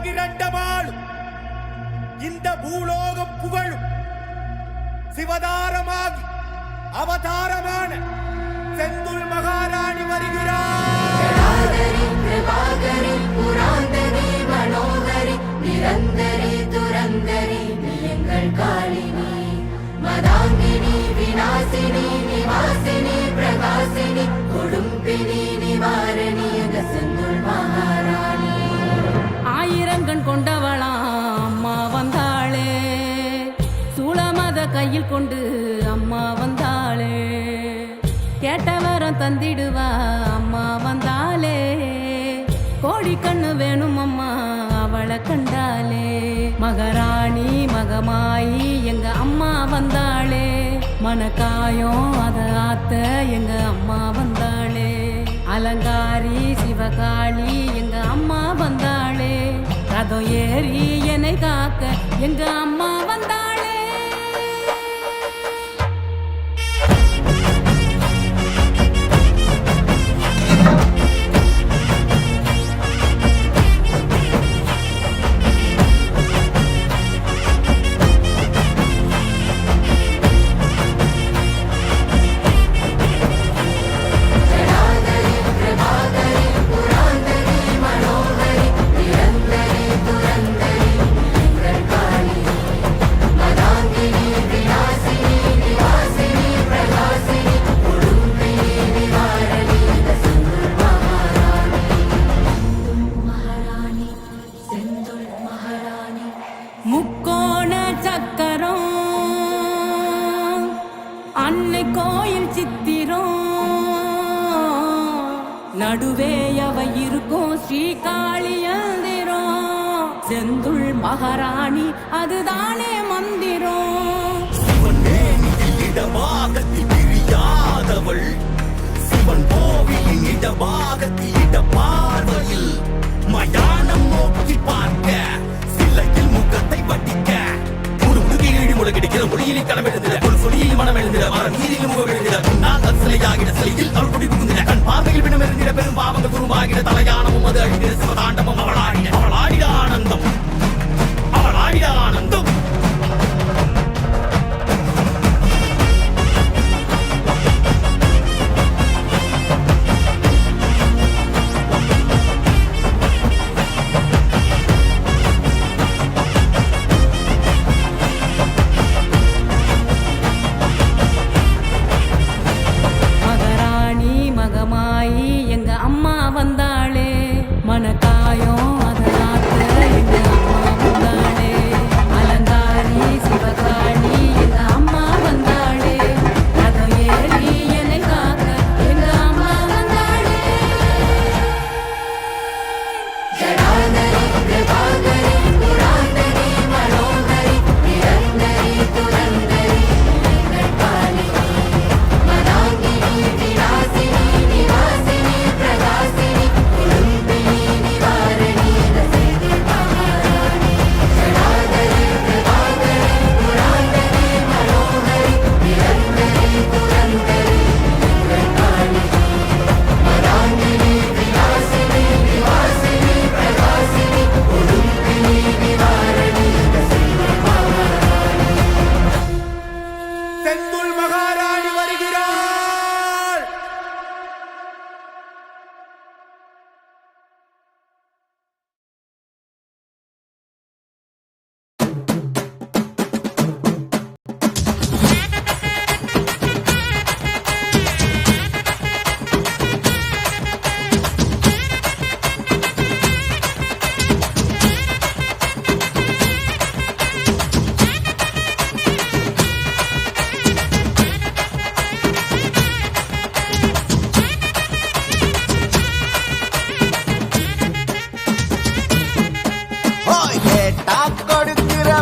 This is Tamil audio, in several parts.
உலகிரண்டமாளும் இந்த பூலோகம் புகழும் சிவதாரமாகி அவதாரமான செந்துள் மகாராணி வருகிறார். நிரந்தரி துரந்தரி நீங்கள் காளினி மதாங்கினி விநாசினி நிவாசினி பிரகாசினி கொடும்பினி நிவாரணி செந்துள் மகாராணி. ஆயிரங்கண் கொண்டவளாம் அம்மா வந்தாளே, சூளமத கையில் கொண்டு அம்மா வந்தாளே, கேட்டவரம் தந்திடுவா அம்மா வந்தாளே, கோடி கண்ணு வேணும் அம்மா அவளை கண்டாலே. மகாராணி மகமாயி எங்க அம்மா வந்தாளே, மனக்காயம் அத ஆத்த எங்க அம்மா வந்தாளே, அலங்காரி சிவகாளி எங்க அம்மா வந்தாளே, ரதம் ஏறி என்னை காக்க எங்க அம்மா வந்தாளே. முக்கோண சக்கரம் அன்னை கோயில் சித்திரம் நடுவே அவ இருக்கும் ஸ்ரீகாளியந்திரம், செந்துள் மகாராணி அதுதானே மந்திரம். இடமாகத்தில் பிரியாதவள் சிவன் கோவிலின் இடமாகத்தில் இட பார்வையில் மயானம் நோக்கி பார்க்க சிலையில் முகத்தை வட்டிக்க முழுகிடுகிற மொழியில் களம் எழுந்திட ஒரு சொலியில் மனம் எழுந்திட மர நீரில் முகம் எழுந்திட முன்னால் சிலையாகிட சிலையில் அவள் குடி புகுந்திட கண் பார்வையில் விடம் எழுந்திட பெரும் பாவங்கள் குருமாகிட தலையானமும் அது அழிந்திட சிவதாண்டமும் அவளாடிட ஆனந்தம் அவளாடிட ஆனந்தம்.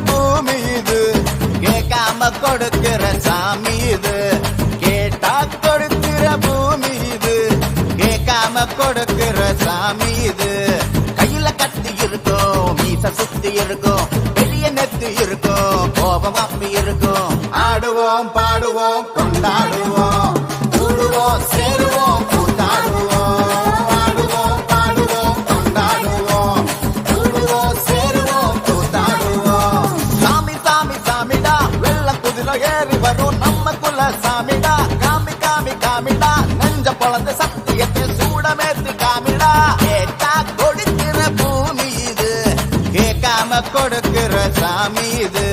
பூமி இது கேட்காம கொடுக்கிற சாமி இது, கேட்டா கொடுக்கிற பூமி இது கேட்காம கொடுக்கிற சாமி இது. கையில கத்தி இருக்கும், மீச சுத்தி இருக்கும், பெரிய நெத்தி இருக்கும், கோபம் அப்பி இருக்கும். ஆடுவோம் பாடுவோம் கொண்டாடுவோம், கூடுவோம் சேருவோம் கூத்தாடுவோம். ஆடுவோம் பாடுவோம் கொண்டாடுவோம், கூடுவோம் மரம் ஏறி வரும் நம்ம குல சாமிடா காமி காமி காமிடா நெஞ்ச பொழந்த சத்தியத்தை சூடமேத்தி காமிடா கேட்டா கொடுக்கிற பூமி இது கேட்காம கொடுக்கிற சாமி இது